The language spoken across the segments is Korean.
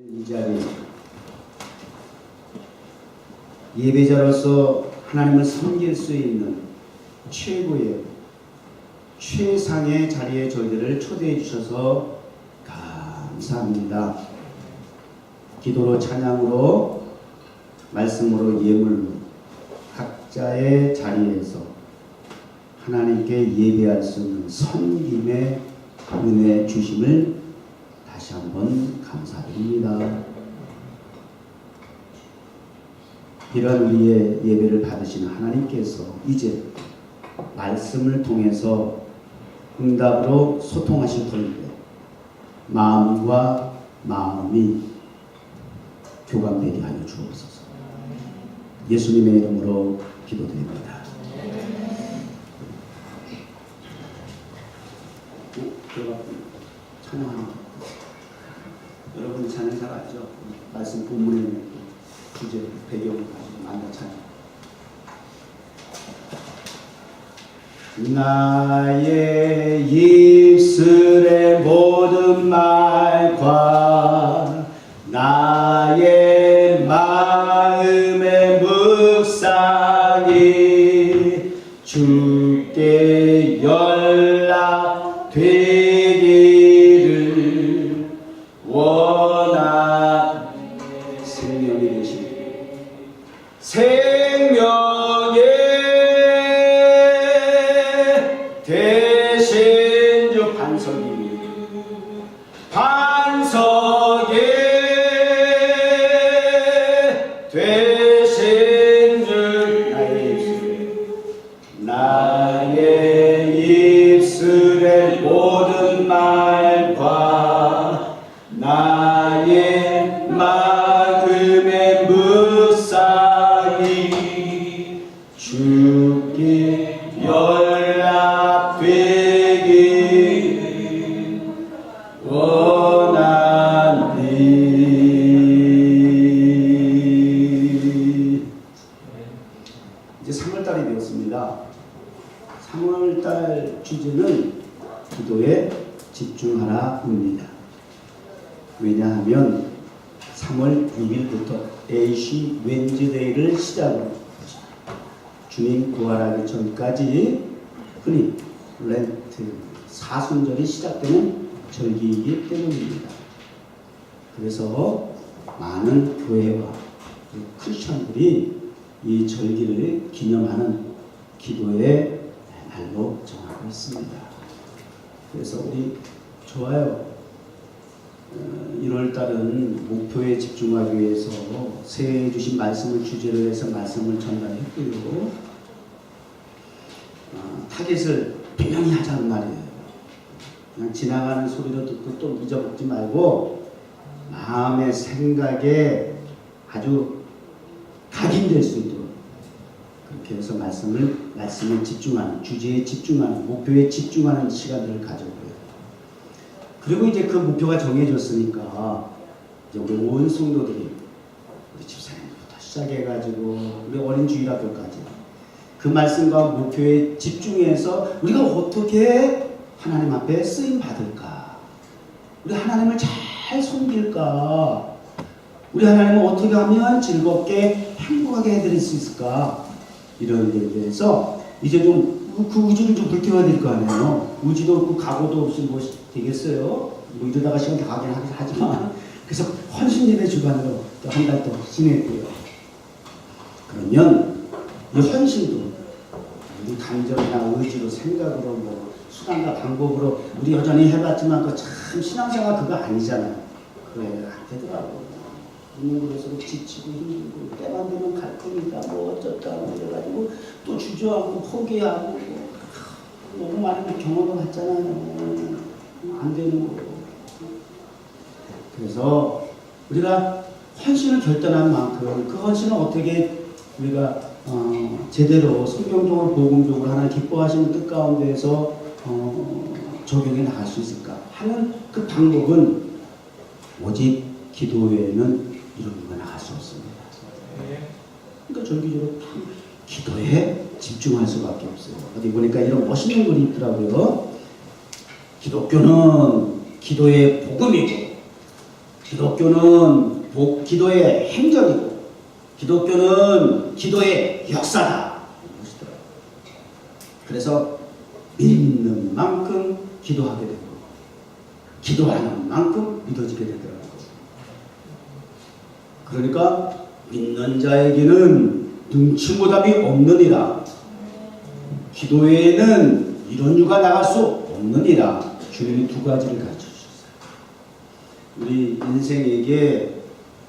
이 자리 예배자로서 하나님을 섬길 수 있는 최고의 최상의 자리에 저희들을 초대해 주셔서 감사합니다. 기도로, 찬양으로, 말씀으로, 예물로 각자의 자리에서 하나님께 예배할 수 있는 섬김의 은혜 주심을 다시 한번 감사드립니다. 이런 우리의 예배를 받으시는 하나님께서 이제 말씀을 통해서 응답으로 소통하실 터인데 마음과 마음이 교감되게 하여 주옵소서. 예수님의 이름으로 기도드립니다. 찬양하는 여러분 찬양 잘 알죠? 말씀 본문에 주제 배경을 가지고 만나 찬양. 나의 입술의 모든 말과 나의 마음의 묵상이 주께 연락되기를 원하는 생명이 되시길 생명의 대신 주 반석에 되신 주 나의 입술의 모든 말과 나의 마음의 묵상이 주께 연락되기를 원하니. 이제 3월달이 되었습니다. 3월달 주제는 기도에 집중하라입니다. 왜냐하면 3월 6일부터 애쉬 웬즈데이를 시작으로 주님 부활하기 전까지 흔히 렌트 사순절이 시작되는 절기이기 때문입니다. 그래서 많은 교회와 크리스천들이 이 절기를 기념하는 기도의 날로 정하고 있습니다. 그래서 우리 좋아요. 1월달은 목표에 집중하기 위해서 새해 주신 말씀을 주제로 해서 말씀을 전달했고요. 타겟을 분명히 하자는 말이에요. 그냥 지나가는 소리로 듣고 또 잊어먹지 말고 마음의 생각에 아주 각인될 수 있도록 그렇게 해서 말씀에 집중하는, 주제에 집중하는, 목표에 집중하는 시간들을 가져고요. 그리고 이제 그 목표가 정해졌으니까 이제 우리 온 성도들이 우리 집사님부터 시작해가지고 우리 어린 주일학교까지 그 말씀과 목표에 집중해서 우리가 어떻게 하나님 앞에 쓰임 받을까? 우리 하나님을 잘 섬길까? 우리 하나님을 어떻게 하면 즐겁게 행복하게 해드릴 수 있을까? 이런 데에 대해서 이제 좀 그 의지를 좀 불태워야 될 거 아니에요. 의지도 없고 각오도 없이 뭐 되겠어요? 뭐 이러다가 시간 다 가긴 하지만 그래서 헌신예배 주간으로 또 한 달 또 지냈고요. 그러면 이 헌신도 우리 감정이나 의지로 생각으로 뭐 수단과 방법으로 우리 여전히 해봤지만 그 참 신앙생활 그거 아니잖아요. 그래 안 되더라고. 있는 것으로 지치고 힘들고 때만 되면 갈 겁니다. 뭐 어쩌다 뭐 이래가지고 또 주저하고 포기하고 너무 많은 경험을 했잖아요. 안 되는 거. 그래서 우리가 헌신을 결단한 만큼 그 헌신을 어떻게 우리가 제대로 성경적으로 복음적으로 하나님 기뻐하시는 뜻 가운데에서 적용해 나갈 수 있을까 하는 그 방법은 오직 기도 외에는 이런 건 나갈 수 없습니다. 그러니까 절기적으로 기도에 집중할 수밖에 없어요. 어디 보니까 이런 멋있는 글이 있더라고요. 기독교는 기도의 복음이고 기독교는 기도의 행정이고 기독교는 기도의 역사다. 그래서 믿는 만큼 기도하게 되고 기도하는 만큼 믿어지게 되더라고요. 그러니까 믿는 자에게는 능치보답이 없느니라. 기도에는 이런 유가 나갈 수 없느니라. 주님이 두 가지를 가르쳐 주셨어요. 우리 인생에게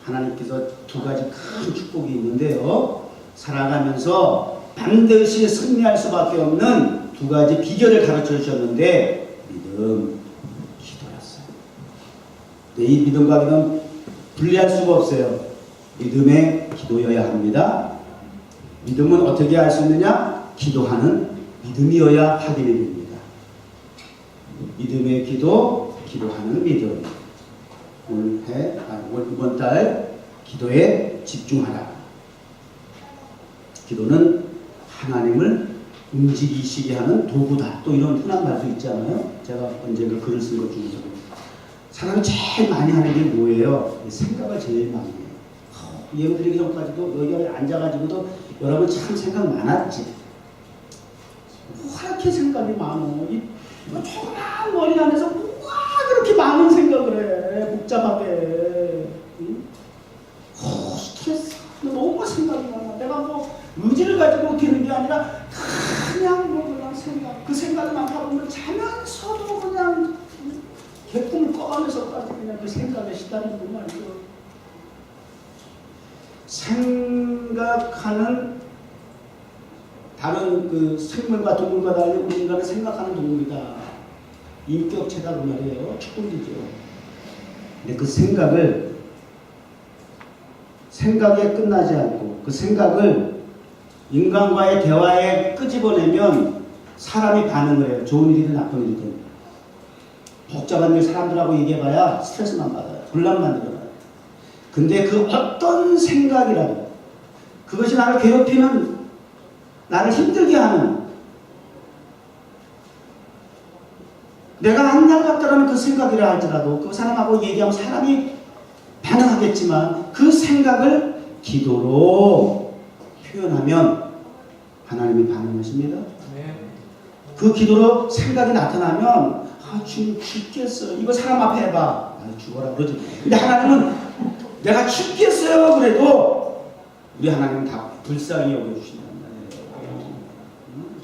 하나님께서 두 가지 큰 축복이 있는데요. 살아가면서 반드시 승리할 수밖에 없는 두 가지 비결을 가르쳐 주셨는데 믿음, 기도였어요. 이 믿음과 기도는 분리할 수가 없어요. 믿음에 기도여야 합니다. 믿음은 어떻게 할 수 있느냐? 기도하는 믿음이어야 확인이 됩니다. 믿음의 기도, 기도하는 믿음. 이번 달 기도에 집중하라. 기도는 하나님을 움직이시게 하는 도구다. 또 이런 흔한 말도 있잖아요. 제가 언젠가 글을 쓴 것 중에서 사람이 제일 많이 하는 게 뭐예요? 생각을 제일 많이 해요. 예를 들기 전까지도 여기 앉아가지고도 여러분 참 생각 많았지. 그렇게 생각이 많어. 이 조그만 머리 안에서 뭐가 그렇게 많은 생각을 해. 복잡하게. 스트레스. 너무 생각이 많아. 내가 뭐 의지를 가지고 되는 게 아니라 그냥 뭐 그냥 생각. 그 생각이 많다 보면 자면서도 그냥 개꿈을 꺼내서까지 그냥 그 생각에 시달리는 말이죠. 생각하는 다른 그 생물과 동물과 달리 우리 인간은 생각하는 동물이다. 인격체다 그 말이에요. 축복이죠. 근데 그 생각에 끝나지 않고 그 생각을 인간과의 대화에 끄집어내면 사람이 반응을 해요. 좋은 일이든 나쁜 일이든. 복잡한 일 사람들하고 얘기해봐야 스트레스만 받아요. 혼란만 들어요. 근데 그 어떤 생각이라도 그것이 나를 괴롭히는, 나를 힘들게 하는, 내가 한 날 같다라는 그 생각이라 할지라도 그 사람하고 얘기하면 사람이 반응하겠지만 그 생각을 기도로 표현하면 하나님이 반응하십니다. 그 기도로 생각이 나타나면 주님 죽겠어요. 이거 사람 앞에 해봐. 죽어라 그러지. 근데 하나님은 내가 죽겠어요 그래도 우리 하나님은 다 불쌍히 여겨주신단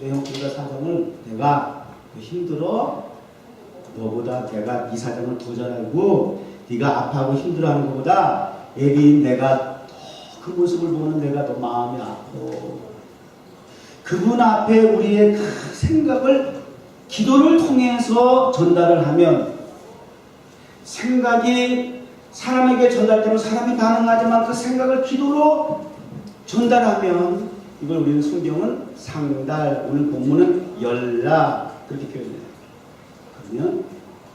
말이에요. 내형들과 사정을 내가 힘들어 너보다 내가 이 사정을 더 잘 알고 네가 아파하고 힘들어하는 것보다 애비인 내가 그 모습을 보는 내가 더 마음이 아프고 그분 앞에 우리의 그 생각을 기도를 통해서 전달을 하면 생각이 사람에게 전달되면 사람이 반응하지만 그 생각을 기도로 전달하면 이걸 우리는 성경은 상달, 오늘 본문은 연락 그렇게 표현해요. 그러면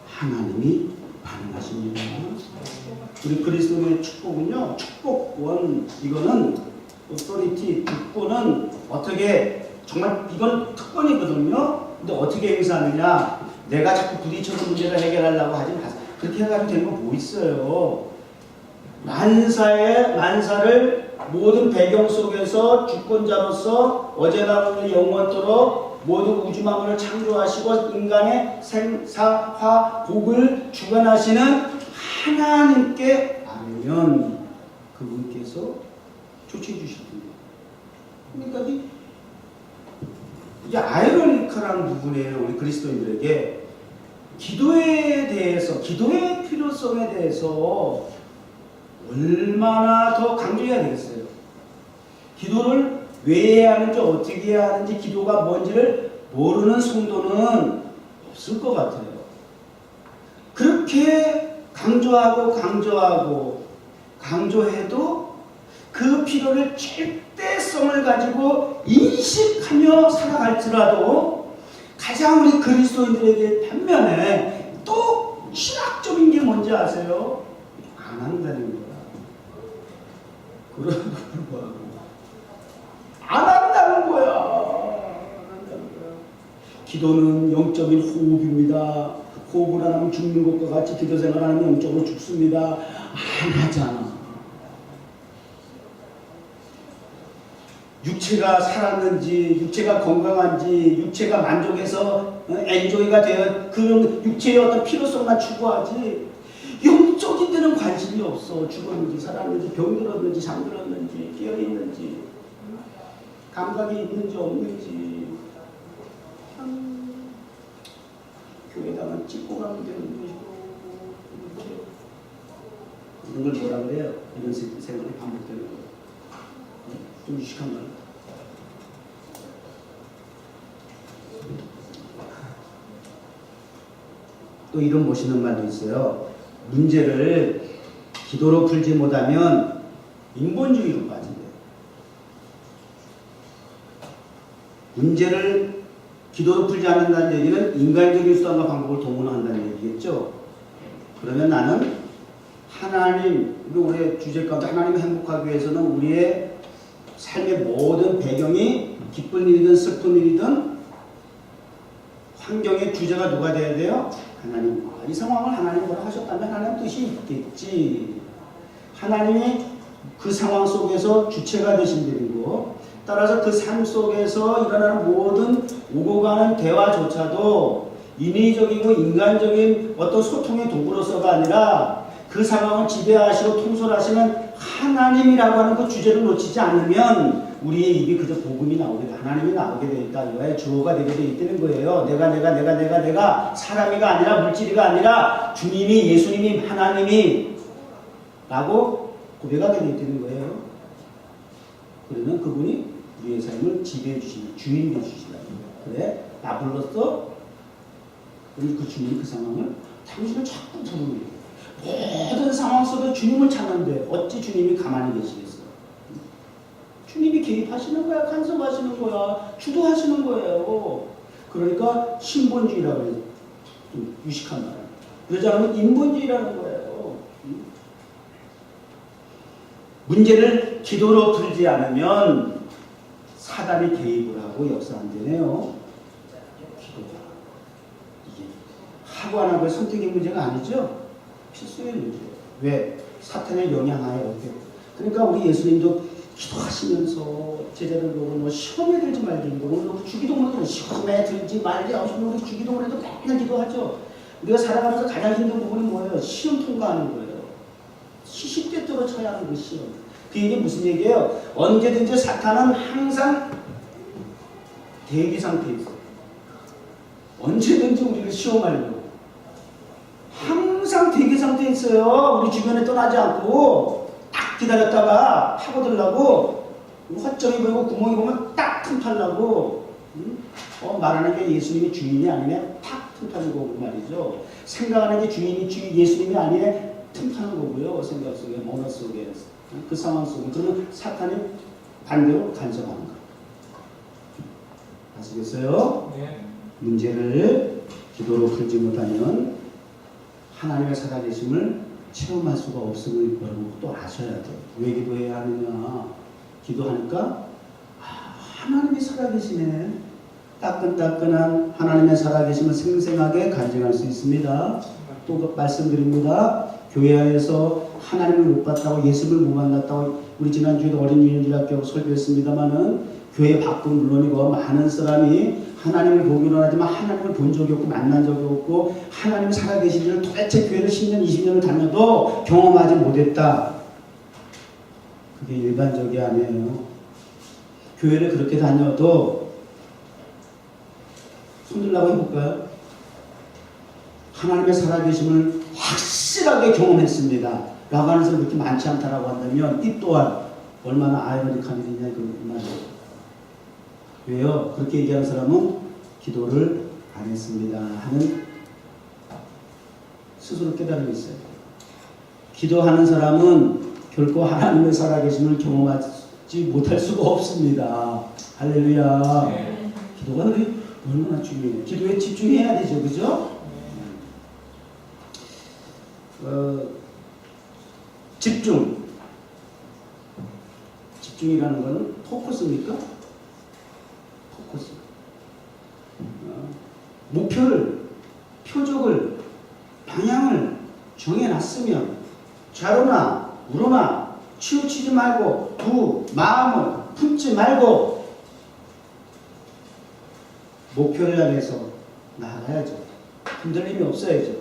하나님이 반응하십니다. 우리 그리스도의 축복은요. 축복원 이거는 오토리티 국보는 어떻게 정말 이건 특권이거든요. 근데 어떻게 행사하느냐? 내가 자꾸 부딪혀서 문제를 해결하려고 하지 마세요. 그렇게 해가지고 되는 거 뭐 있어요? 만사를 모든 배경 속에서 주권자로서 어제나 오늘 영원토록 모든 우주 만물을 창조하시고 인간의 생사화 복을 주관하시는 하나님께 알면 그분께서 조치해 주실 겁니다. 그러니까 이게 아이러니컬한 부분이에요. 우리 그리스도인들에게 기도에 대해서, 기도의 필요성에 대해서 얼마나 더 강조해야 되겠어요. 기도를 왜 해야 하는지 어떻게 해야 하는지 기도가 뭔지를 모르는 성도는 없을 것 같아요. 그렇게 강조해도 그 필요를 절대성을 가지고 인식하며 살아갈지라도 가장 우리 그리스도인들에게 반면에 또 신학적인 게 뭔지 아세요? 안 한다는 거야. 그러고 안 한다는 거야. 기도는 영적인 호흡입니다. 호흡을 안 하면 죽는 것과 같이 기도 생활 안 하면 영적으로 죽습니다. 안 하잖아. 육체가 살았는지, 육체가 건강한지, 육체가 만족해서 엔조이가 되어 그런 육체의 어떤 필요성만 추구하지 영적인 데는 관심이 없어. 죽었는지 살았는지 병들었는지 잠들었는지 깨어있는지 감각이 있는지 없는지 교회당은 찍고 가면 되는 것이고 이런 걸 뭐라 그래요? 이런 생각이 반복되는 거예요. 좀 유식한 말. 또 이런 멋있는 말도 있어요. 문제를 기도로 풀지 못하면 인본주의로 빠진대요. 문제를 기도로 풀지 않는다는 얘기는 인간적인 수단과 방법을 동원한다는 얘기겠죠. 그러면 나는 하나님, 우리의 주제 가운데 하나님을 행복하기 위해서는 우리의 삶의 모든 배경이 기쁜 일이든 슬픈 일이든 환경의 주제가 누가 돼야 돼요? 하나님. 이 상황을 하나님이 뭐라 하셨다면 하나님 뜻이 있겠지. 하나님이 그 상황 속에서 주체가 되신 분이고 따라서 그 삶 속에서 일어나는 모든 오고 가는 대화조차도 인위적이고 인간적인 어떤 소통의 도구로서가 아니라 그 상황을 지배하시고 통솔하시는 하나님이라고 하는 그 주제를 놓치지 않으면 우리의 입이 그저 복음이 나오게 돼. 하나님이 나오게 돼 있다. 이거의 주어가 되게 돼 있다는 거예요. 내가 사람이가 아니라 물질이가 아니라 주님이 예수님이 하나님이 라고 고백하게 돼 있다는 거예요. 그러면 그분이 우리의 삶을 지배해 주시는 주인이 주시다. 그래? 나 불렀어? 그럼 그 주님이 그 상황을 당신을 자꾸 부르는 거예요. 모든 상황 속에 주님을 찾는데 어찌 주님이 가만히 계시겠어요? 주님이 개입하시는 거야, 간섭하시는 거야, 주도하시는 거예요. 그러니까 신본주의라고 해요. 좀 유식한 말. 그러지 않으면 인본주의라는 거예요. 문제를 기도로 풀지 않으면 사단이 개입을 하고 역사한대네요. 기도가. 이게 하고 안 하고의 선택의 문제가 아니죠. 필수의 문제. 왜? 사탄의 영향하에 없게. 그러니까 우리 예수님도 기도하시면서 제자들 보고 뭐 시험에 들지 말기 오늘 주기도문도 시험에 들지 말기 우리 주기도문에도 맨날 기도하죠. 우리가 살아가면서 가장 힘든 부분이 뭐예요? 시험 통과하는 거예요. 시시때때로 쳐야 하는 그 시험. 그 얘기 무슨 얘기예요? 언제든지 사탄은 항상 대기 상태에 있어요. 언제든지 우리를 시험하려고 항상 대기 상태에 있어요. 우리 주변에 떠나지 않고 딱 기다렸다가 파고들라고 허점이 보이고 구멍이 보면 딱 틈타려고 말하는 게 예수님이 주인이 아니네 탁 틈타는 거고 말이죠. 생각하는 게 주인이 예수님이 아니네 틈타는 거고요. 생각 속에 언어 속에 그 상황 속에 그러면 사탄이 반대로 간섭하는 거예요. 아시겠어요? 네. 문제를 기도로 풀지 못하면 하나님의 살아계심을 체험할 수가 없음을 여러분 또 아셔야 돼요. 왜 기도해야 하느냐? 기도하니까 하나님이 살아계시네. 따끈따끈한 하나님의 살아계심을 생생하게 간증할 수 있습니다. 또 말씀드립니다. 교회 안에서 하나님을 못 봤다고 예수를 못 만났다고 우리 지난주에도 어린 유년주일학교 설교했습니다마는 교회 밖은 물론이고 많은 사람이 하나님을 보기로 하지만 하나님을 본 적이 없고 만난 적이 없고 하나님 살아계신 줄 도대체 교회를 10년 20년을 다녀도 경험하지 못했다. 그게 일반적이 아니에요. 교회를 그렇게 다녀도 손들라고 해볼까요? 하나님의 살아계심을 확실하게 경험했습니다 라고 하는 사람이 그렇게 많지 않다라고 한다면 이 또한 얼마나 아이러니한 일이냐 그 말이에요. 왜요? 그렇게 얘기하는 사람은 기도를 안 했습니다 하는 스스로 깨달음이 있어요. 기도하는 사람은 결코 하나님의 살아계심을 경험하지 못할 수가 없습니다. 할렐루야. 네. 기도가 얼마나 중요해요. 기도에 집중해야 되죠. 그죠? 집중이라는 것은 포커스입니까? 포커스. 목표를, 표적을, 방향을 정해놨으면 좌로나 우로나 치우치지 말고 두 마음을 품지 말고 목표를 향해서 나아가야죠. 흔들림이 없어야죠.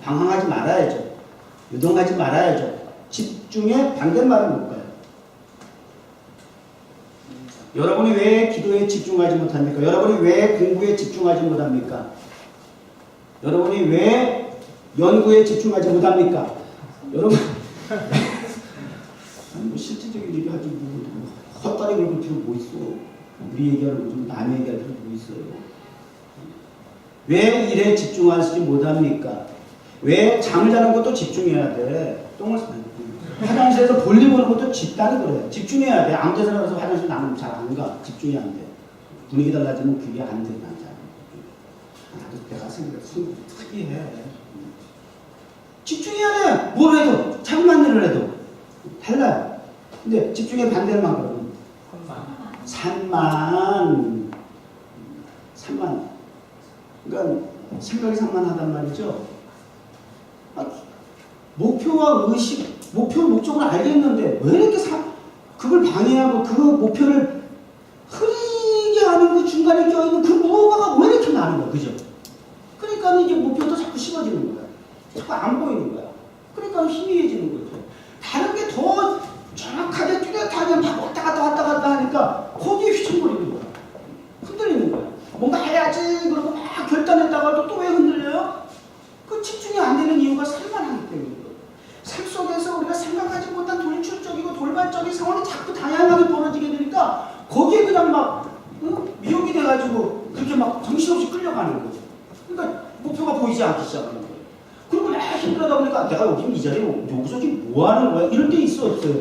방황하지 말아야죠. 유동하지 말아야죠. 집중의 반대말은 뭘까요? 여러분이 왜 기도에 집중하지 못합니까? 여러분이 왜 공부에 집중하지 못합니까? 여러분이 왜 연구에 집중하지 못합니까? 여러분 뭐 실질적인 얘기 하지 뭐 헛다리 긁을 필요 뭐 있어? 우리 얘기하는 거 좀 남의 얘기할 필요 뭐 있어요? 왜 일에 집중하지 못합니까? 왜 잠을 자는 것도 집중해야 돼? 똥을 화장실에서 볼일 보는 것도 집단이 그래. 집중해야 돼. 아무 데서나 가서 화장실 나가면 잘 안 가. 집중이 안 돼. 분위기 달라지면 그게 안 돼. 나도 내가 생각해서 특이해. 집중해야 돼. 뭘 해도 자꾸만 일을 해도 달라요. 근데 집중의 반대만 그러면 산만. 그러니까 생각이 산만하단 말이죠. 목표와 의식, 목적을 알겠는데 왜 이렇게 그걸 방해하고 그 목표를 흐리게 하는 그 중간에 껴있는 그 무언가가 왜 이렇게 많은 거야, 그죠? 그러니까 이제 목표도 자꾸 식어지는 거야. 자꾸 안 보이는 거야. 그러니까 희미해지는 거죠. 다른 게 더 정확하게 뚜렷하게 막 왔다 갔다 하니까 거기에 휘청거리는 거야. 흔들리는 거야. 뭔가 해야지 그러고 막 결단했다가도 또 왜 흔들려요? 그 집중이 안 되는 이유가 산만하기 때문이에요. 삶 속에서 우리가 생각하지 못한 돌출적이고 돌발적인 상황이 자꾸 다양하게 벌어지게 되니까 거기에 그냥 막 미혹이 돼가지고 그렇게 막 정신없이 끌려가는 거죠. 그러니까 목표가 보이지 않기 시작하는 거예요. 그리고 막 힘들다 보니까 내가 여기 이 자리에 여기서 지금 뭐 하는 거야? 이럴 때 있어 없어요?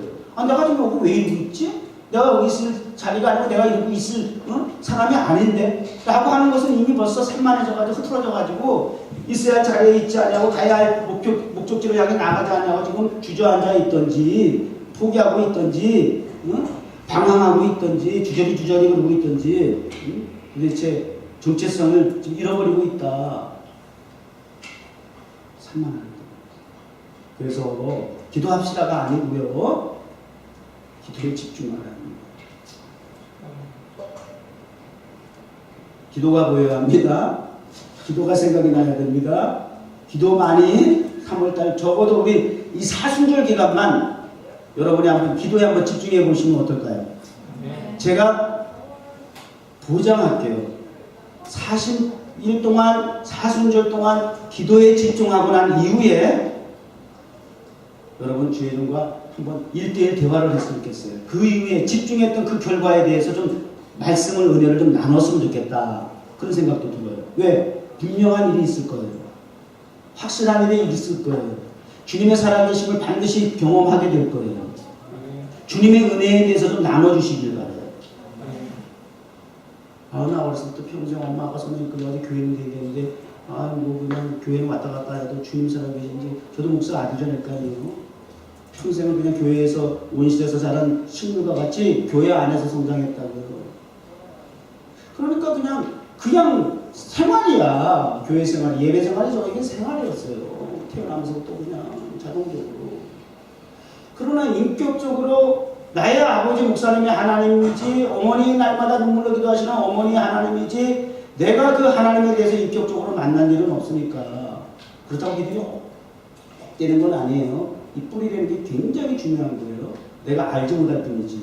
내가 지금 여기 왜 이러고 있지? 내가 여기 있을 자리가 아니고 내가 이러고 있을 사람이 아닌데? 라고 하는 것은 이미 벌써 산만해져가지고 흐트러져가지고 있어야 할 자리에 있지 않냐고 가야 할 목적지를 향해 나가지 않냐고 지금 주저앉아 있던지 포기하고 있던지 방황하고 있던지 주저리 그러고 있던지 도대체 정체성을 지금 잃어버리고 있다. 산만합니다. 그래서 기도합시다가 아니고요. 기도에 집중하라 합니다. 기도가 보여야 합니다. 기도가 생각이 나야 됩니다. 기도만이 3월달 적어도 우리 이 사순절 기간만 여러분이 한번 기도에 한번 집중해 보시면 어떨까요? 제가 보장할게요. 40일 동안 사순절 동안 기도에 집중하고 난 이후에 여러분 주의종과 한번 1대1 대화를 했으면 좋겠어요. 그 이후에 집중했던 그 결과에 대해서 좀 말씀을 은혜를 좀 나눴으면 좋겠다. 그런 생각도 들어요. 왜? 분명한 일이 있을 거예요. 확실한 일이 있을 거예요. 주님의 살아계심을 반드시 경험하게 될 거예요. 주님의 은혜에 대해서 좀 나눠주시길 바라요. 나 어렸을 때 평생 엄마 아빠 선생님 끌려가서 교회는 얘기했는데 뭐 그냥 교회는 왔다 갔다 해도 주님 살아계신지 저도 목사 아들이라니까요. 평생을 그냥 교회에서 온실에서 자란 식물과 같이 교회 안에서 성장했다고요. 그러니까 그냥 생활이야. 교회 생활, 예배 생활이 저에게 생활이었어요. 태어나면서부터 그냥 자동적으로. 그러나 인격적으로 나의 아버지 목사님이 하나님이지 어머니 날마다 눈물로 기도하시는 어머니 하나님이지 내가 그 하나님에 대해서 인격적으로 만난 일은 없으니까 그렇다고 기도가 되는 건 아니에요. 이 뿌리라는 게 굉장히 중요한 거예요. 내가 알지 못할 뿐이지.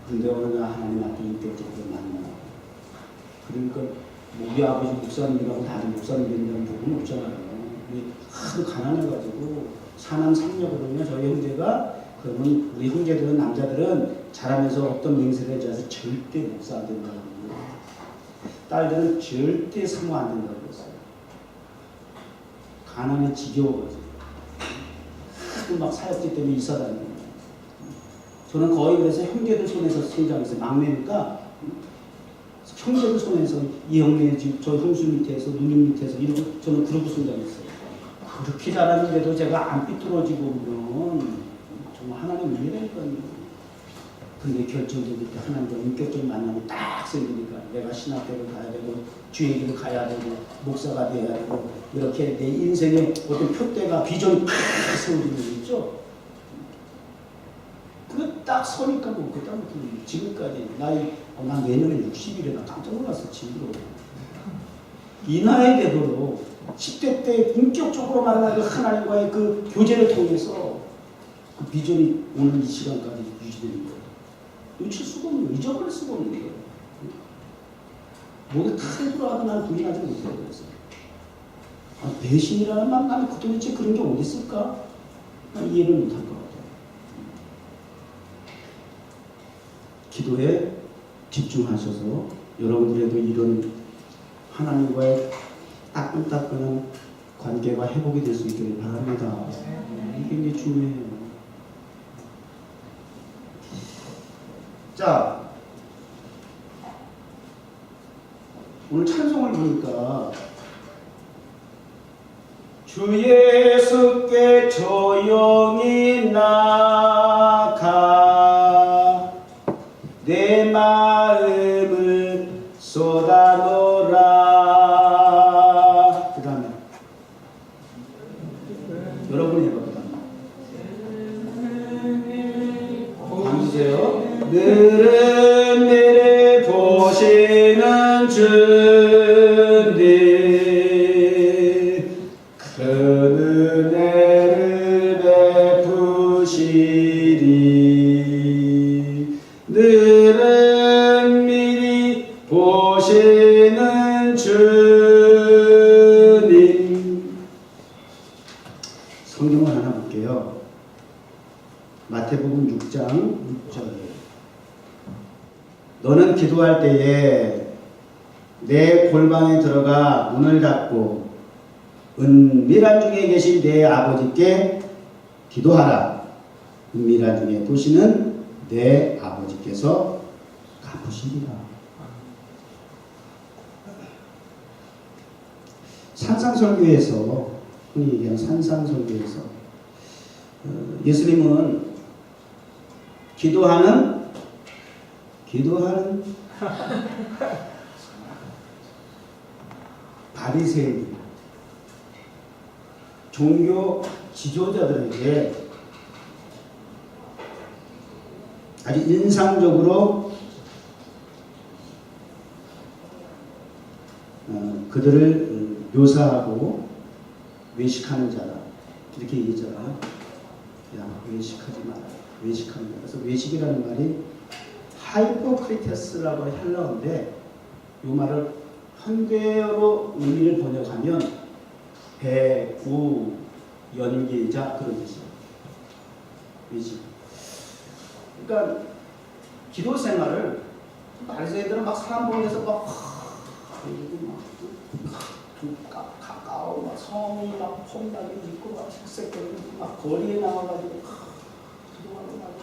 근데 어느 날 하나님 앞에 인격적으로 만나. 그러니까 우리 아버지 목사님이라고 다른 목사님 된다는 부분은 없잖아요. 하도 가난해가지고 사남 삼녀거든요. 저희 형제가. 그러면 우리 형제들은 남자들은 자라면서 어떤 맹세를 해줘서 절대 목사 안 된다고 합니다. 딸들은 절대 사모 안 된다고 했어요. 가난에 지겨워가지고 하도 막 사역지 때문에 이사 다니고. 저는 거의 그래서 형제들 손에서 성장했어요. 막내니까 형제들 손에서 이 형네 집 저 형수 밑에서 누님 밑에서 이러고 저는 그러고 성장했어요. 그렇게 자랐는데도 제가 안 삐뚤어지고 그러면 정말 하나님 은혜라니까요. 근데 결정적일 때 하나님과 인격적인 만남이 딱 생기니까 내가 신학교를 가야 되고 주일을 가야 되고 목사가 돼야 되고 이렇게 내 인생의 어떤 표대가 비전이 팍 세워지는 거 있죠. 그거 딱 서니까 뭐 그다음부터 지금까지 난 내년에 60일에 나 깜짝 놀랐어. 지금으로 이 나이 돼도 10대 때 본격적으로 만나는 하나님과의 그 교제를 통해서 그 비전이 오늘 이 시간까지 유지되는 거예요. 놓칠 수가 없는 거예요. 잊어버릴 수가 없는 거예요. 뭐가 탈부로 하도 나는 부인하지 못해요. 그래서 배신이라는 말, 나는 도대체 그런 게 어디 있을까? 난 이해를 못할 것 같아요. 기도에 집중하셔서 여러분들에도 이런 하나님과의 따끈따끈한 관계가 회복이 될 수 있기를 바랍니다. 이게 굉장히 중요해요. 자, 오늘 찬송을 보니까 주 예수께 조용히 나가 내 마음을 쏟아놓으라. 그 다음에 여러분이 해봐. 그 다음에 봐주세요. 늘은 내를 보시는 주님 큰 은혜를 베푸시리. 늘은 미리 보시는 주님. 성경을 하나 볼게요. 마태복음 6장 6절. 너는 기도할 때에 내 골방에 들어가 문을 닫고 은밀한 중에 계신 내 아버지께 기도하라. 은밀한 중에 보시는 내 아버지께서 갚으시리라. 산상설교에서, 흔히 얘기하는 산상설교에서 예수님은 기도하는 바리새인 종교 지도자들에게 아주 인상적으로 그들을 묘사하고 외식하는 자라 이렇게 얘기하잖아요. 야, 외식하지 마라. 외식하는 자. 그래서 외식이라는 말이 하이포크리테스라고 헬라어인데 이 말을 현대어로 의미를 번역하면 배우 연기자 그런 뜻이에요. 외식. 그러니까 기도 생활을 바리새인들은 막 사람 보내서 막 가까워 막 성이 막 폼나게 있고 막 색색거리고 막 거리에 나와가지고 기도하고 막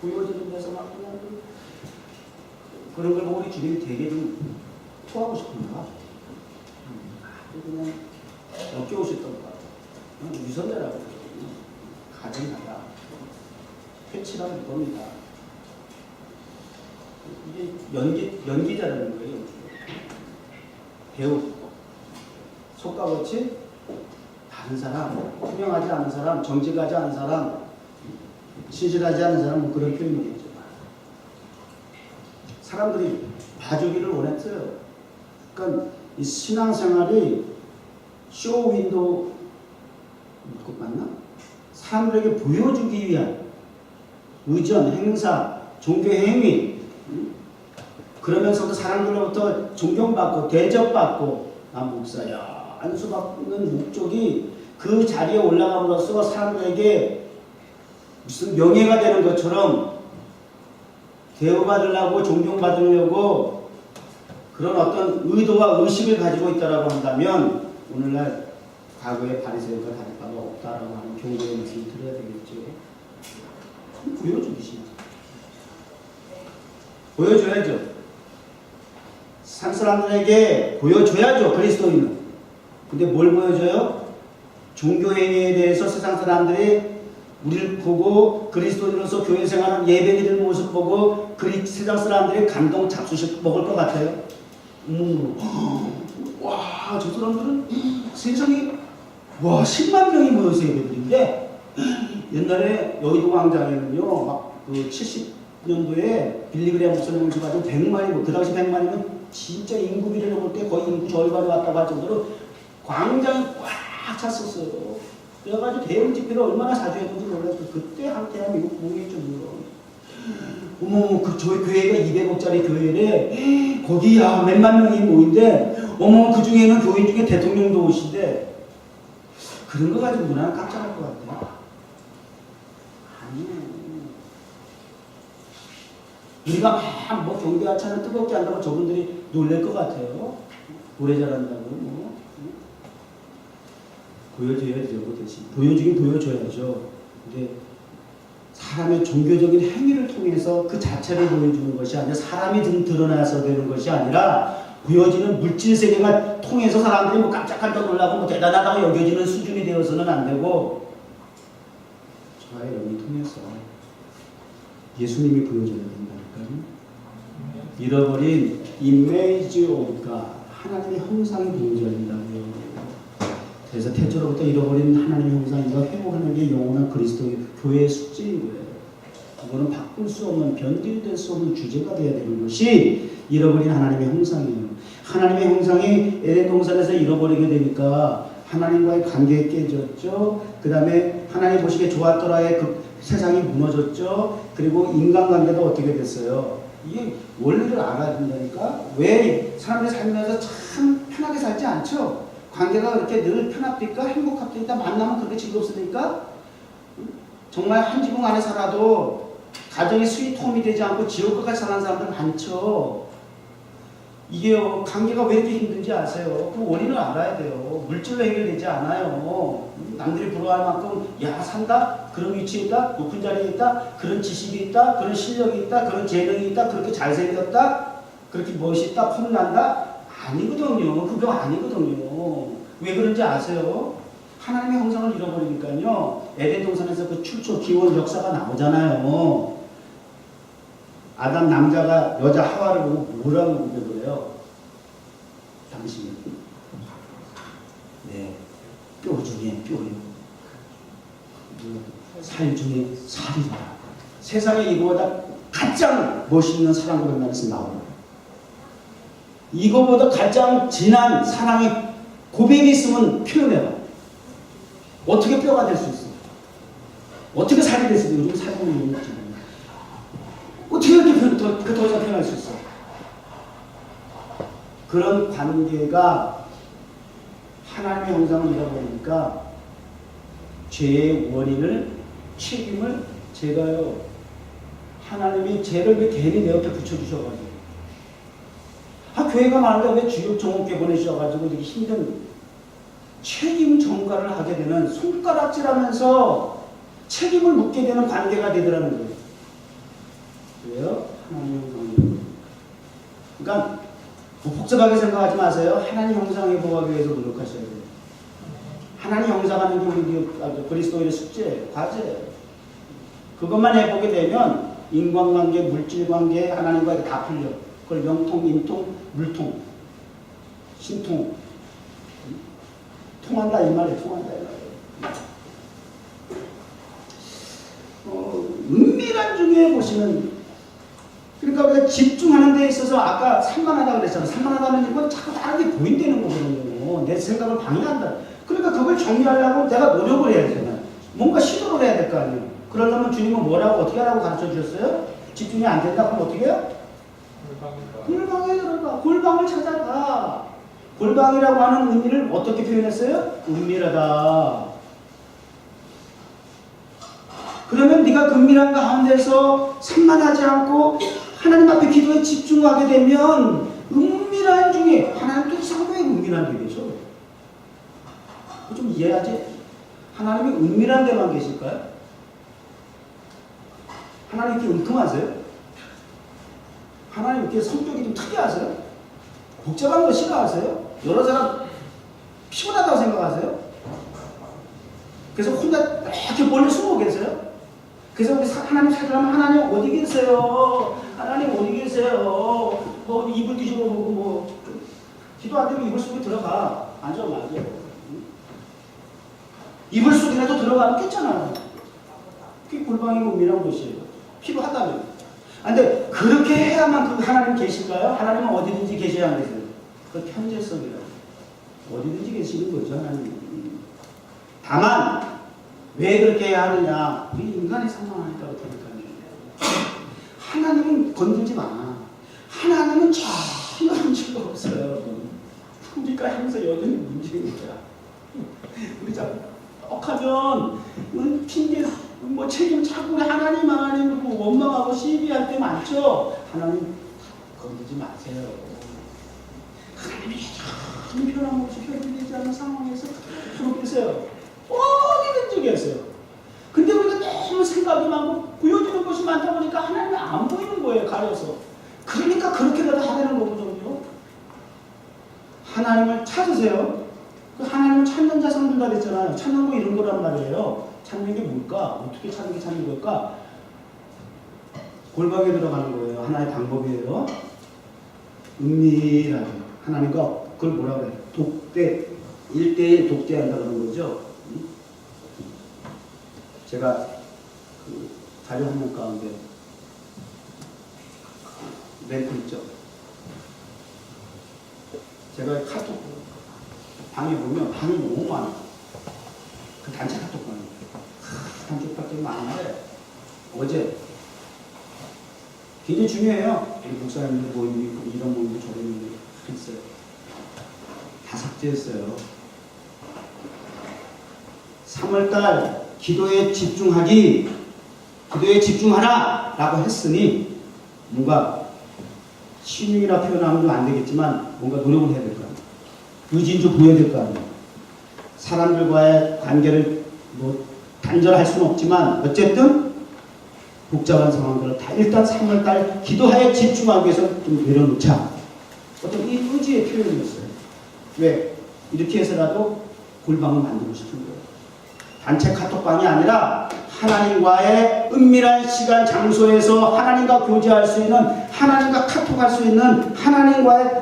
보여지는 데서 막 그냥 그런 걸 보고 우리 주님이 되게 좀 토하고 싶은가? 그냥 역겨우셨던 것 같아요. 유선자라고 가정하다. 회치라는 겁니다. 이게 연기자라는 거예요. 배우. 속과 같이 다른 사람, 투명하지 않은 사람, 정직하지 않은 사람, 신실하지 않은 사람, 뭐 그런 표현이겠죠. 사람들이 봐주기를 원했어요. 그러니까 이 신앙생활이 쇼 윈도우 맞나? 사람들에게 보여주기 위한 의전, 행사, 종교 행위 그러면서도 사람들로부터 존경받고 대접받고 난 목사야 안수받는 목적이 그 자리에 올라감으로써 사람들에게 무슨 명예가 되는 것처럼 대우받으려고 존경받으려고 그런 어떤 의도와 의식을 가지고 있다라고 한다면 오늘날 과거의 바리새인과 다를 바가 없다라고 하는 경고의 말씀을 드려야 되겠죠. 보여주기 보여줘야죠. 산 사람들에게 보여줘야죠. 그리스도인은. 근데 뭘 보여줘요? 종교 행위에 대해서 세상 사람들이 우리를 보고 그리스도인으로서 교회 생활하는 예배드리는 모습 보고 세상 사람들이 감동 잡수실 먹을 것 같아요. 와, 저 사람들은 세상에 10만 명이 모여서 예배드리는데 옛날에 여의도 광장에는요, 막 그 70년도에 빌리그레암 목사님을 가지고 100만이고 그 당시 100만이면 진짜 인구 비례를 볼 때 거의 인구 절반이 왔다고 할 정도로 광장이 꽉 찼었어요. 그래가지고 대형 집회를 얼마나 자주 했는지 몰라요. 그때 한때야 미국 공개했죠. 어머, 저희 교회가 200억짜리 교회래. 거기야 몇만 명이 모인데, 어머, 그 중에는 교인 중에 대통령도 오신데, 그런 거 가지고 누나는 깜짝할 것 같아요. 아니에요. 우리가 막 뭐 경배와 찬을 뜨겁게 한다고 저분들이 놀랄 것 같아요. 노래 잘한다고 뭐. 보여줘야죠. 그 대신 보여주긴 보여줘야죠. 근데 사람의 종교적인 행위를 통해서 그 자체를 보여주는 것이 아니라 사람이 드러나서 되는 것이 아니라 보여지는 물질 세계가 통해서 사람들이 뭐 깜짝깜짝 놀라고 뭐 대단하다고 여겨지는 수준이 되어서는 안 되고 저와 여러분이 통해서 예수님이 보여줘야 된다니까요. 잃어버린 이미지 오브 갓, 하나님의 형상이 보여줘야 된다고요. 그래서 태초로부터 잃어버린 하나님의 형상과 회복하는 게 영원한 그리스도의 교회의 숙제인 거예요. 그거는 바꿀 수 없는, 변질될 수 없는 주제가 되어야 되는 것이 잃어버린 하나님의 형상이에요. 하나님의 형상이 에덴 동산에서 잃어버리게 되니까 하나님과의 관계가 깨졌죠. 그 다음에 하나님 보시기에 좋았더라의 그 세상이 무너졌죠. 그리고 인간관계도 어떻게 됐어요? 이게 원리를 알아야 된다니까. 왜 사람들이 살면서 참 편하게 살지 않죠? 관계가 그렇게 늘 편합니까? 행복합니까? 만나면 그렇게 즐겁습니까? 정말 한 지붕 안에 살아도 가정이 스위트홈이 되지 않고 지옥까지 사는 사람들 많죠. 이게요, 관계가 왜 이렇게 힘든지 아세요? 그 원인을 알아야 돼요. 물질로 해결되지 않아요. 남들이 부러워할 만큼 야 산다? 그런 위치에 있다? 높은 자리에 있다? 그런 지식이 있다? 그런 실력이 있다? 그런 재능이 있다? 그렇게 잘생겼다? 그렇게 멋있다? 폼난다? 아니거든요. 그 병 아니거든요. 왜 그런지 아세요? 하나님의 형상을 잃어버리니까요. 에덴 동산에서 그 출처 기원 역사가 나오잖아요. 아담 남자가 여자 하와를 보고 뭐라고 고백을 당신은 네, 뼈 중에 뼈요, 살 중에 살이다. 세상에 이거보다 가장 멋있는 사랑 고백 말씀 나오는, 이거보다 가장 진한 사랑의 고백이 있으면 표현해봐. 어떻게 뼈가 될 수 있어? 어떻게 살이 될 수 있어? 요즘 살고는 있는 거지. 어떻게 이렇게 더 이상 표현할 수 있어? 그런 관계가 하나님의 형상을 잃어버리니까 죄의 원인을, 책임을 제가요, 하나님이 죄를 왜 괜히 내 옆에 붙여주셔가지고, 교회가 많은데 왜 주역 정옥계 보내주셔가지고 이렇게 힘든 책임 전가를 하게 되는, 손가락질하면서 책임을 묻게 되는 관계가 되더라는 거예요. 왜요? 하나님 형상이. 그러니까 뭐 복잡하게 생각하지 마세요. 하나님 형상에 보호하기 위해서 노력하셔야 돼요. 하나님 형상하는 게 우리 그리스도인의 숙제, 과제예요. 그것만 해보게 되면 인간관계, 물질관계, 하나님과 다 풀려. 그걸 명통, 인통, 물통, 신통, 통한다 이 말이에요. 통한다 이 말이에요. 은밀한 중에 보시면, 그러니까 우리가 집중하는 데 있어서 아까 산만하다고 그랬잖아요. 산만하다는 건 자꾸 다른 게 보인다는 거거든요. 내 생각을 방해한다. 그러니까 그걸 정리하려고 내가 노력을 해야 되잖아요. 뭔가 시도를 해야 될 거 아니에요. 그러려면 주님은 뭐라고 어떻게 하라고 가르쳐 주셨어요? 집중이 안 된다 그럼 어떻게 해요? 골방에 들어가. 골방을 찾아가. 골방이라고 하는 의미를 어떻게 표현했어요? 은밀하다. 그러면 네가 은밀한 가운데서 산만하지 않고 하나님 앞에 기도에 집중하게 되면 은밀한 중에, 하나님도 상당히 은밀한 데 계셔. 좀 이해하지? 하나님이 은밀한 데만 계실까요? 하나님 이렇게 은큼하세요? 하나님 이렇게 성격이 좀 특이하세요? 복잡한 거 싫어하세요? 여러 사람 피곤하다고 생각하세요? 그래서 혼자 이렇게 멀리 숨어 계세요. 그래서 우리 하나님 찾으려면 하나님 어디 계세요? 하나님 어디 계세요? 뭐 이불 뒤집어 보고 뭐 기도 안 되면 이불 속에 들어가. 맞아. 이불 속이라도 들어가면 깼잖아요. 그게 골방이 은밀한 곳이에요. 필요하다면. 근데 그렇게 해야만 그 하나님 계실까요? 하나님은 어디든지 계셔야 안 계세요. 그 편재성이라고. 어디든지 계시는 거죠, 하나님. 다만 왜 그렇게 해야 하느냐? 우리 인간의 상황하니까 그러니까요. 하나님은 건들지 마. 하나님은 전혀 문제가 없어요, 여러분. 우리가 항상 여전히 문제입니다. 우리 자꾸 억하면 우리 핑계 뭐 책임 자꾸 하나님 그러고 원망하고 시비할 때 많죠. 하나님 건들지 마세요. 하나님이 참 변함없이 변화되지 않는 상황에서 그렇게 계세요. 어디든지 계세요. 근데 우리가 너무 생각이 많고 보여주는 것이 많다 보니까 하나님이 안 보이는 거예요. 가려서. 그러니까 그렇게라도 하라는 거거든요. 하나님을 찾으세요. 그 하나님을 찾는 자 성불다 그랬잖아요. 찾는 거 이런 거란 말이에요. 찾는 게 뭘까? 어떻게 찾는 게 찾는 걸까? 골방에 들어가는 거예요. 하나의 방법이에요. 은밀하게. 하나님과 그걸 뭐라 그래요? 독대, 1대1 독대한다 그런 거죠. 제가 그 자료 한명 가운데 멘트 있죠. 제가 카톡 방에 보면 방이 너무 많아요. 그 단체 카톡방이 단체 카톡이 많은데 어제 굉장히 중요해요. 우리 목사님들 모임이 있고 이런 모임도 저런 모임도 있어요. 다 삭제했어요. 3월달 기도에 집중하라 라고 했으니 뭔가 신용이라 표현하면 좀 안 되겠지만 뭔가 노력을 해야 될 거 아니에요. 의지는 좀 보여야 될 거 아니에요. 사람들과의 관계를 뭐 단절할 수는 없지만 어쨌든 복잡한 상황들을 다 일단 3월달 기도하에 집중하기 위해서 좀 내려놓자. 어떤 이 의지의 표현이었어요. 왜? 이렇게 해서라도 골방을 만들고 싶은 거예요. 단체 카톡방이 아니라 하나님과의 은밀한 시간 장소에서 하나님과 교제할 수 있는, 하나님과 카톡할 수 있는 하나님과의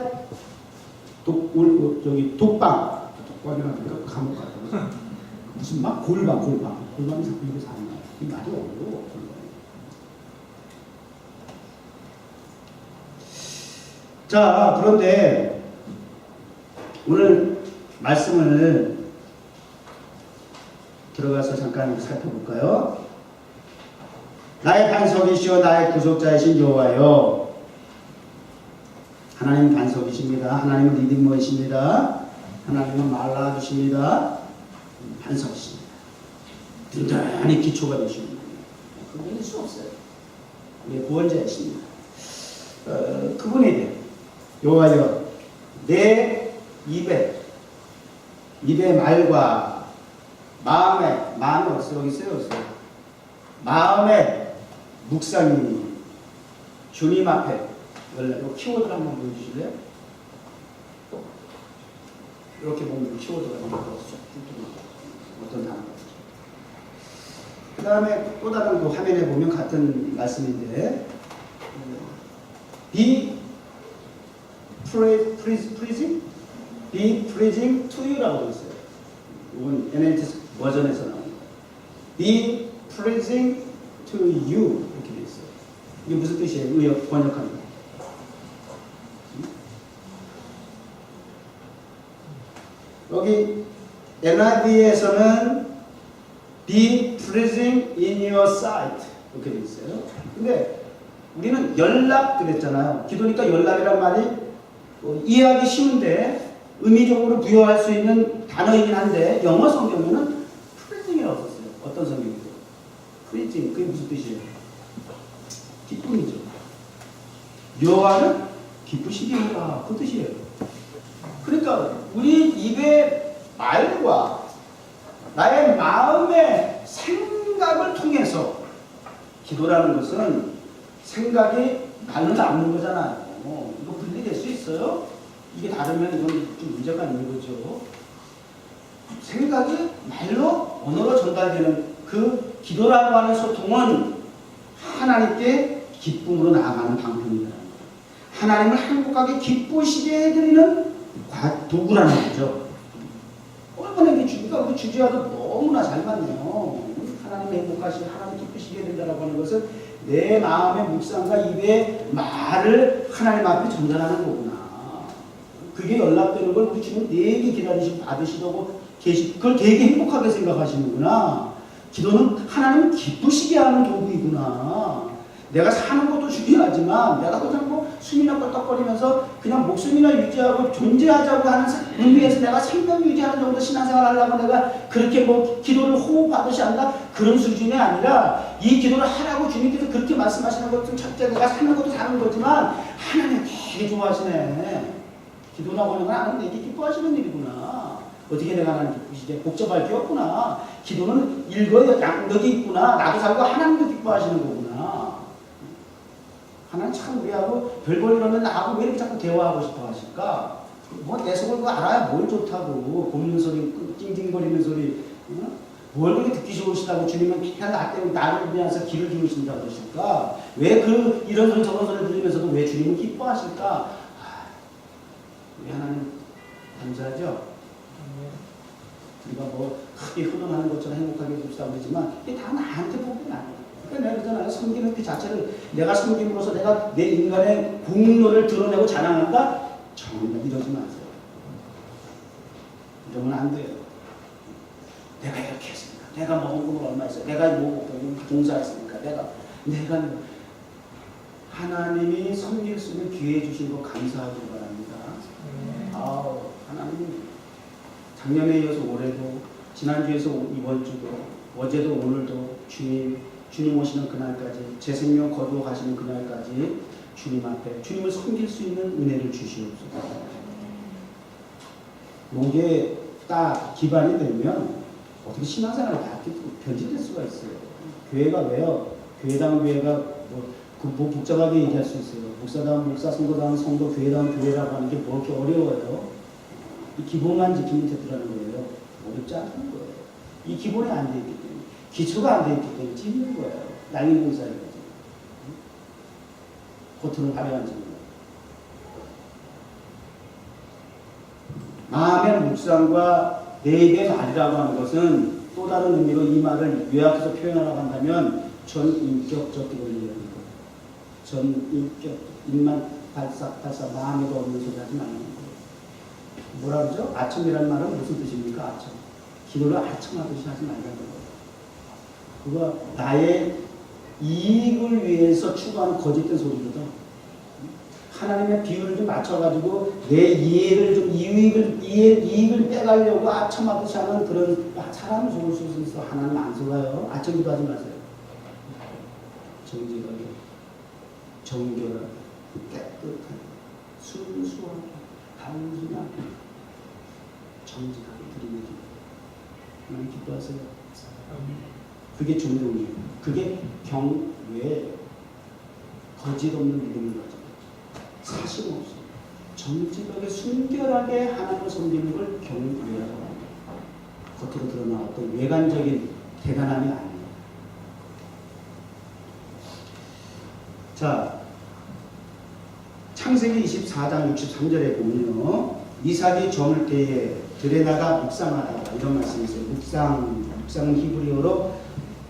독방, 독방이라니까 감옥 같은 무슨 막 골방이 자꾸 입에서 안 나와요. 이 말이 어려워. 자, 그런데 오늘 말씀을 들어가서 잠깐 살펴볼까요? 나의 반석이시오 나의 구속자이신 여호와여. 하나님 반석이십니다. 하나님은 리딩머이십니다. 하나님은 말라주십니다. 반석이십니다. 든든히 기초가 되십니다. 그분일 수 없어요. 우리의 구원자이십니다. 그분에게 여호와여 내 입에 말과 마음이 없어요. 여기 있어요. 마음의 묵상이 주님 앞에 이 키워드를 한번 보여주실래요? 이렇게 보면 키워드가 어떤 단어가 그 다음에 또 다른 그 화면에 보면 같은 말씀인데 Be pleasing to you라고 되어 있어요. 이건 NLT 버전에서 나온 거예요. Be pleasing to you 이렇게 되어 있어요. 이게 무슨 뜻이에요? 번역하는 거. 여기 NIV에서는 Be pleasing in your sight 이렇게 되어 있어요. 근데 우리는 연락 그랬잖아요. 기도니까 연락이란 말이 이해하기 쉬운데 의미적으로 부여할 수 있는 단어이긴 한데 영어 성경에는 pleasing이라고 썼어요. 어떤 성경이죠? pleasing 그게 무슨 뜻이에요? 기쁨이죠. 여호와는 기쁘시리로다 그 뜻이에요. 그러니까 우리 입의 말과 나의 마음의 생각을 통해서 기도라는 것은 생각이 나는 남는 거잖아요. 이거 분리될 수 있어요? 이게 다르면 이건 좀 문제가 있는 거죠. 생각이 말로 언어로 전달되는 그 기도라고 하는 소통은 하나님께 기쁨으로 나아가는 방편이라는 거예요. 하나님을 행복하게 기쁘시게 해드리는 도구라는 거죠. 얼마나 이게 주기가 주제와도 너무나 잘 맞네요. 하나님 행복하시게, 하나님 기쁘시게 해드린다고 하는 것은 내 마음의 묵상과 입의 말을 하나님 앞에 전달하는 거구나. 그게 연락되는 걸 우리 지금 되게 기다리시고 받으시려고 그걸 되게 행복하게 생각하시는구나. 기도는 하나님을 기쁘시게 하는 도구이구나. 내가 사는 것도 중요하지만 내가 그냥 뭐 숨이나 껄떡거리면서 그냥 목숨이나 유지하고 존재하자고 하는 의미에서 내가 생명 유지하는 정도 신앙생활 하려고 내가 그렇게 뭐 기도를 호흡하듯이 한다 그런 수준이 아니라 이 기도를 하라고 주님께서 그렇게 말씀하시는 것도 첫째 내가 사는 것도 사는 거지만 하나님 되게 좋아하시네. 기도라고 하는 건 하나님 되게 기뻐하시는 일이구나. 어떻게 내가 하나님 기쁘시게 복잡할 게 없구나. 기도는 일거양득이 있구나. 나도 살고 하나님도 기뻐하시는 거구나. 하나님 참 우리하고 별볼 일 없는 나하고 왜 이렇게 자꾸 대화하고 싶어 하실까? 뭐 내 속을 그거 알아야 뭘 좋다고. 곱는 소리, 찡찡거리는 소리. 뭘 그렇게 듣기 좋으시다고 주님은 그냥 나 때문에 나를 위해서 길을 기우신다고 그러실까? 왜 이런 소리 저런 소리 들으면서도 왜 주님은 기뻐하실까? 우리 하나님 감사하죠? 우리가 뭐 크게 흐름하는 것처럼 행복하게 해줍시다 그러지만 이게 다 나한테 복이 아니에요. 그러니까 내가 그러잖아요. 섬기는 그 자체를 내가 섬김으로써 내가 내 인간의 공로를 드러내고 자랑한다? 정말 이러지 마세요. 이러면 안 돼요. 내가 이렇게 했으니까, 내가 먹은 건 얼마 있어요, 내가 뭐 봉사했으니까, 내가 하나님이 섬길 수 있는 기회 주신 거 감사하길 바랍니다. 하나님 작년에 이어서 올해도 지난주에서 이번 주도 어제도 오늘도 주님 오시는 그날까지 제 생명 거두어 가시는 그날까지 주님 앞에 주님을 섬길 수 있는 은혜를 주시옵소서. 이게 딱 기반이 되면 어떻게 신앙생활이 다 변질될 수가 있어요. 교회가 왜요? 교회다운 교회가 뭐 복잡하게 얘기할 수 있어요. 목사다운 목사, 성도다운 성도, 교회다운 교회라고 하는 게 뭐 이렇게 어려워요. 이 기본만 지키면 되더라는 거예요. 어렵지 않은 거예요. 이 기본이 안 돼 있기 때문에, 기초가 안 돼 있기 때문에 찌는 거예요. 날린 공사를 거지. 겉으로 화려한 증거. 마음의 묵상과 내 입의 말이라고 하는 것은 또 다른 의미로 이 말을 요약해서 표현하라고 한다면 전인격적 기도를 얘기하는 거예요. 전인격, 입만 발싹발싹 마음에도 없는 소리 하지 말라는 거예요. 뭐라 그러죠? 아첨이라는 말은 무슨 뜻입니까? 아첨. 기도를 아첨하듯이 하지 말라는 거예요. 그거 나의 이익을 위해서 추구하는 거짓된 소리거든. 하나님의 비율을 좀 맞춰가지고 내 이익을 빼가려고 아첨하듯이 하는 그런 사람을 속을 수 있어. 하나님 안 속아요. 아첨기도 하지 마세요. 정직하게, 정결하게, 깨끗하게, 순수하게, 단순하게, 정직하게 드리는 기도. 하나님 기뻐하세요. 그게 존경이에요. 그게 경외, 거짓 없는 믿음을 가지고 사실 없어. 정직하게 순결하게 하나님을 섬기는 걸 경외라고 합니다. 겉으로 드러나왔던 외관적인 대단함이 아니에요. 자, 창세기 24장 63절에 보면요, 이삭이 저물 때에 들에 나가 묵상하라 이런 말씀이 있어요. 묵상은 히브리어로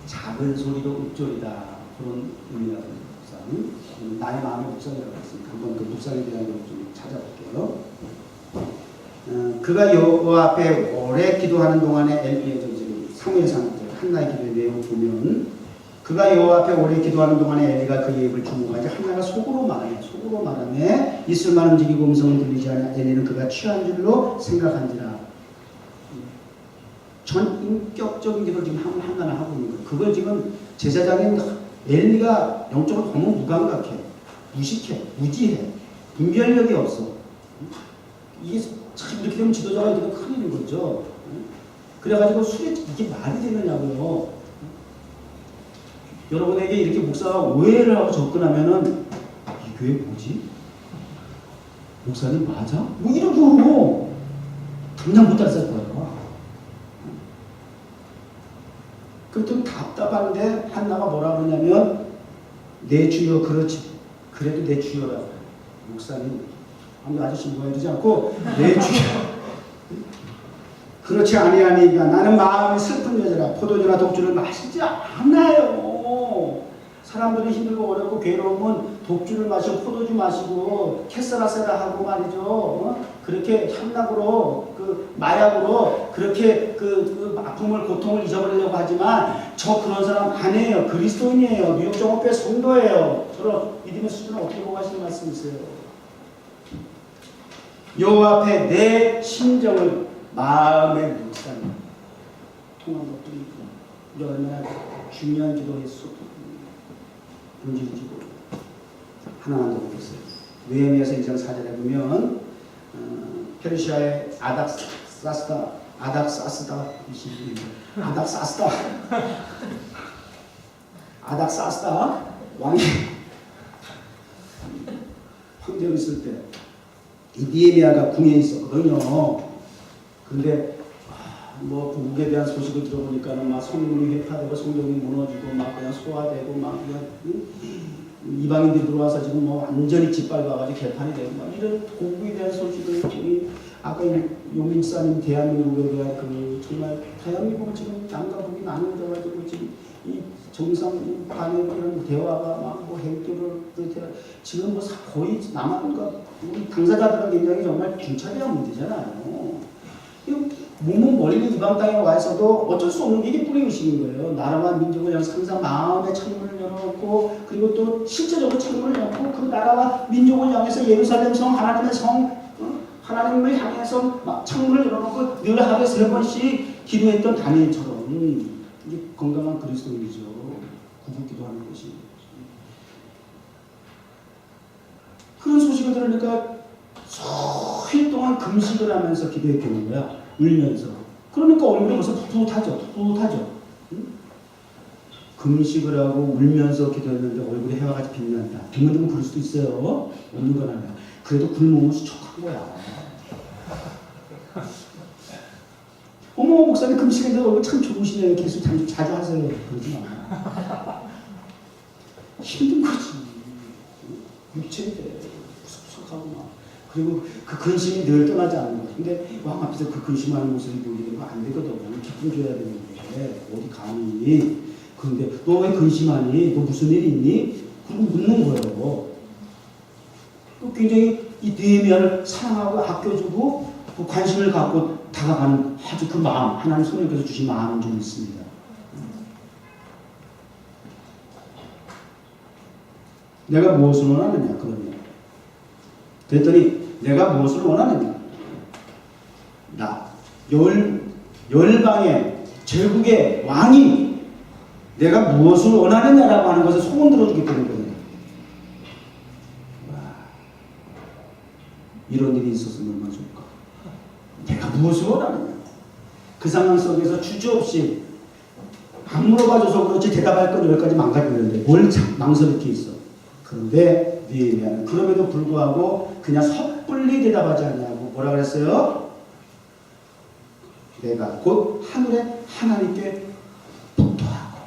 작은 소리로 읊조리다 그런 의미가 됩니다. 묵상, 나의 마음의 묵상이라고 했으니까 한번 그 묵상에 대한 걸 좀 찾아볼게요. 그가 여호와 앞에 오래 기도하는 동안에 지금 사무엘상 한나의 기도의 내용을 보면 그가 여호와 앞에 오래 기도하는 동안에 엘리가 그의 입을 주목하지 한나가 속으로 말하네 입술만 움직이고 음성은 들리지 않아 엘리는 그가 취한 줄로 생각한지라. 전인격적인 기도를 지금 한나는 하고 있는 거예요. 그걸 지금 제사장인 엘리가 영적으로 너무 무감각해, 무식해, 무지해, 분별력이 없어. 이게 참 이렇게 되면 지도자가 이렇게 큰일인 거죠. 그래가지고 이게 말이 되느냐고요. 여러분에게 이렇게 목사가 오해를 하고 접근하면은 이 교회 뭐지? 목사님 맞아? 뭐 이러고 당장 못 달살 거예요. 그랬더니 답답한데 한나가 뭐라 그러냐면 내 주여 그렇지 그래도 내 주여라. 목사님 아저씨 뭐야 이러지 않고 내 주여 그렇지 아니하니까 나는 마음이 슬픈 여자라 포도주나 독주를 마시지 않아요. 사람들이 힘들고 어렵고 괴로우면 독주를 마시고 포도주 마시고 캐서라세라 하고 말이죠. 그렇게 향락으로 그 마약으로 그렇게 그 아픔을 고통을 잊어버리려고 하지만 저 그런 사람 아니에요. 그리스도인이에요. 뉴욕정오회 성도예요. 저런 믿음의 수준을 어떻게 보고 하시는 말씀이세요? 여호와 앞에 내 심정을 마음의 묵상 통한 것들이 우리가 얼마나 중요한 기도의 본질이고 하나만 더 보겠어요. 느헤미야서 2장 4절에 보면 페르시아의 아닥사스다 왕이 황제로 있을 때 이 느헤미야가 궁에 있었거든요. 근데 뭐 북에 대한 소식을 들어보니까는 막 성문이 회파되고 성경이 무너지고 막 그냥 소화되고 막 그냥 이방인들이 들어와서 지금 뭐 완전히 짓밟아가지고 개판이 되고 막 이런 고국에 대한 소식을 아까 용민사님 대한민국에 대한 그 정말 대한민국은 지금 남과 북이 나누어져가지고 지금 이 정상 간의 이런 대화가 막 뭐 행교를 지금 뭐 거의 남한과 우리 당사자들은 굉장히 정말 중차대한 문제잖아요. 몸은 멀리 이방 땅에 와 있어도 어쩔 수 없는 게 이게 뿌리의식인 거예요. 나라와 민족을 향해서 항상 마음의 창문을 열어놓고 그리고 또 실제적으로 창문을 열고 그 나라와 민족을 향해서 예루살렘 성 하나님의 성 하나님을 향해서 막 창문을 열어놓고 늘 하루에 3번씩 기도했던 다니엘처럼 이게 건강한 그리스도인이죠. 구분 기도하는 것이. 그런 소식을 들으니까 수일 동안 금식을 하면서 기도했겠는 거야. 울면서. 그러니까 얼굴이 벌써 풋풋하죠. 응? 금식을 하고 울면서 기도했는데 얼굴에 해와 같이 빛난다. 드문드문 그럴 수도 있어요. 없는 건 아니야. 그래도 굶으면 수척한 거야. 어머 목사님 금식했는데 얼굴 참 좋으시네요. 계속 자주 하세요. 그러지 마. 힘든 거지. 육체인데 푸석푸석하고 막. 그리고 그 근심이 늘 떠나지 않는 거야. 근데 왕 앞에서 그 근심하는 모습이 보이는 거 안 되거든. 기쁨 줘야 되는데 어디 감히. 그런데 너 왜 근심하니? 너 무슨 일이 있니? 그리고 묻는 거예요. 굉장히 이 느헤미야를 사랑하고 아껴주고 그 관심을 갖고 다가가는 아주 그 마음, 하나님 성령께서 주신 마음은 좀 있습니다. 내가 무엇을 원하느냐 그러면 그랬더니 내가 무엇을 원하느냐 나 열방의 제국의 왕이 내가 무엇을 원하느냐라고 하는 것을 소원 들어주기 때문에 이런 일이 있었으면 얼마나 좋을까. 내가 무엇을 원하느냐. 그 상황 속에서 주저없이 안 물어봐줘서 그렇지 대답할 건 10가지 망가지는데 뭘 망설일 게 있어. 그런데 느헤미야는 그럼에도 불구하고 그냥 섣불리 대답하지 않냐고 뭐라 그랬어요? 내가 곧 하늘의 하나님께 부탁하고.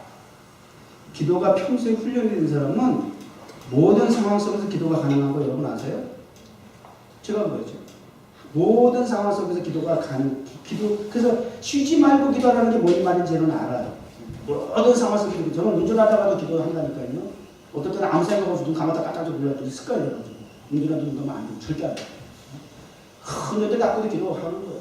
기도가 평소에 훈련이 된 사람은 모든 상황 속에서 기도가 가능한 거 여러분 아세요? 제가 그러죠. 모든 상황 속에서 기도가 그래서 쉬지 말고 기도하라는 게 뭔 말인지 저는 알아요. 모든 상황 속에서 기도. 저는 운전하다가도 기도한다니까요. 어떨 때는 아무 생각 없이 눈 감았다 깜짝깜짝 놀라도 습관이라가지고 운전하다 눈 감으면 안 돼. 절대 안 돼. 흔들때 갖고도 기도하는 거예요.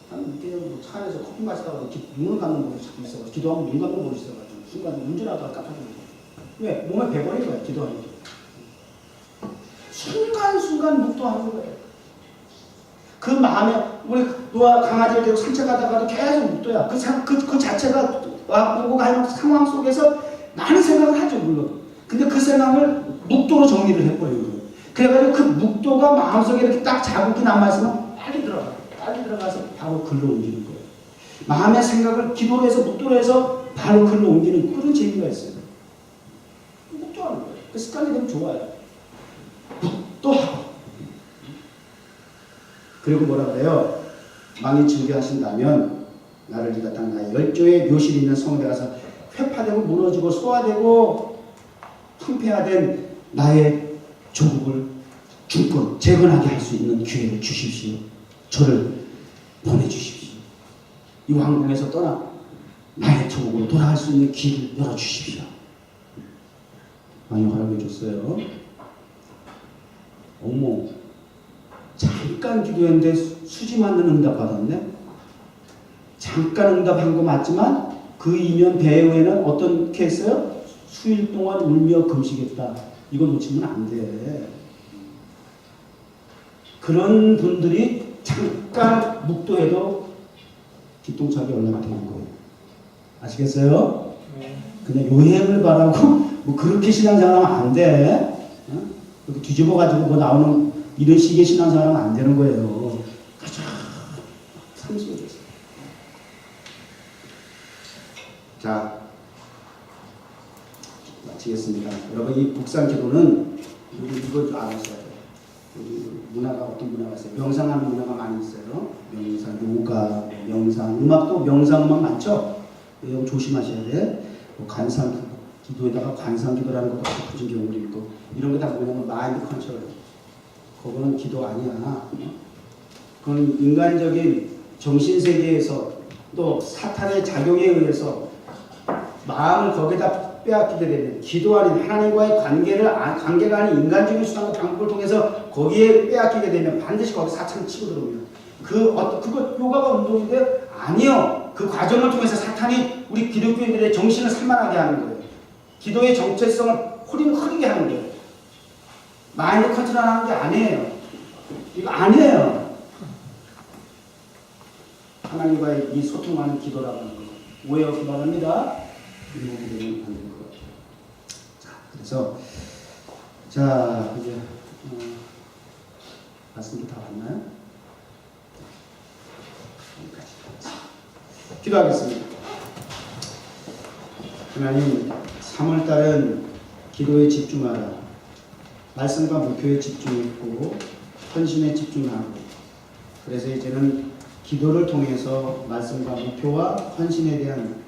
한 차 안에서 커피 마시다가 눈을 감는 버릇이 자꾸 있어가지고 기도하면 눈 감는 버릇이 있어가지고 순간 운전하다가 깜짝 놀라요. 왜? 몸에 배버린 거야. 기도하는 게. 순간순간 묵도하는 거예요. 그 마음에 우리 노아 강아지를 데리고 산책하다가도 계속 묵도야. 그 자체가 오고 가는 상황 속에서 많은 생각을 하죠 물론. 근데 그 생각을 묵도로 정리를 해버리는 거예요. 그래가지고 그 묵도가 마음속에 이렇게 딱 자국이 남아있으면 빨리 들어가서 바로 글로 옮기는 거예요. 마음의 생각을 기도로 해서 묵도로 해서 바로 글로 옮기는 그런 재미가 있어요. 묵도하는 거예요. 그 습관이 되면 좋아요. 묵도하고. 그리고 뭐라 그래요? 만일 즐겨 하신다면 나를 이다 땅 나의 열조의 묘실이 있는 성읍에 가서 회파되고 무너지고 소화되고 황폐화된 나의 조국을 주권 재건하게 할 수 있는 기회를 주십시오. 저를 보내주십시오. 이 왕궁에서 떠나 나의 조국으로 돌아갈 수 있는 길을 열어주십시오. 많이 허락해 줬어요. 어머, 잠깐 기도했는데 수지 맞는 응답 받았네. 잠깐 응답한 거 맞지만 그 이면 배후에는 어떻게 했어요? 수일 동안 울며 금식했다. 이거 놓치면 안 돼. 그런 분들이 잠깐 묵도해도 뒷동차게 연락이 되는 거예요. 아시겠어요? 그냥 요행을 바라고 뭐 그렇게 신앙생활하면 안 돼. 그렇게 뒤집어가지고 뭐 나오는 이런 식의 신앙생활하면 안 되는 거예요. 가자. 상수에서. 자, 마치겠습니다. 여러분, 이 북상 기도는 이거 좀 알았어요. 우리 문화가 어떤 문화가 있어요? 명상하는 문화가 많이 있어요. 명상, 요가, 명상, 음악도 명상 음악 많죠? 이거 조심하셔야 돼. 뭐 관상 기도에다가 관상 기도라는 것도 붙인 경우도 있고, 이런 거 다 뭐냐면 마인드 컨트롤. 그거는 기도 아니야. 그건 인간적인 정신 세계에서 또 사탄의 작용에 의해서 마음을 거기다 빼앗기게 되면 기도 아닌 하나님과의 관계가 아닌 인간적인 수단과 방법을 통해서 거기에 빼앗기게 되면 반드시 거기 사탄이 치고 들어옵니다. 그거 요가가 운동인데 아니요. 그 과정을 통해서 사탄이 우리 기독교인들의 정신을 산만하게 하는 거예요. 기도의 정체성을 흐리게 하는 거예요. 마인드 컨트롤하는 게 아니에요. 이거 아니에요. 하나님과의 이 소통하는 기도라고 하는 거. 오해 없기 바랍니다. 이런 되면 안 될 것 같아요. 자, 그래서 이제 말씀이 다 왔나요? 여기까지. 기도하겠습니다. 하나님, 3월달은 기도에 집중하라. 말씀과 목표에 집중했고 헌신에 집중하고, 그래서 이제는 기도를 통해서 말씀과 목표와 헌신에 대한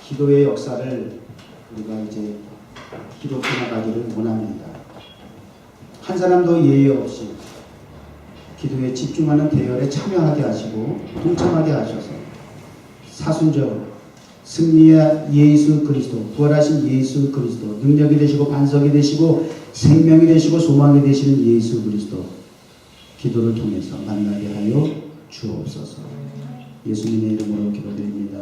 기도의 역사를 우리가 이제 기록해 나가기를 원합니다. 한 사람도 예외 없이 기도에 집중하는 대열에 참여하게 하시고 동참하게 하셔서 사순절 승리의 예수 그리스도, 부활하신 예수 그리스도, 능력이 되시고 반석이 되시고 생명이 되시고 소망이 되시는 예수 그리스도, 기도를 통해서 만나게 하여 주옵소서. 예수님의 이름으로 기도드립니다.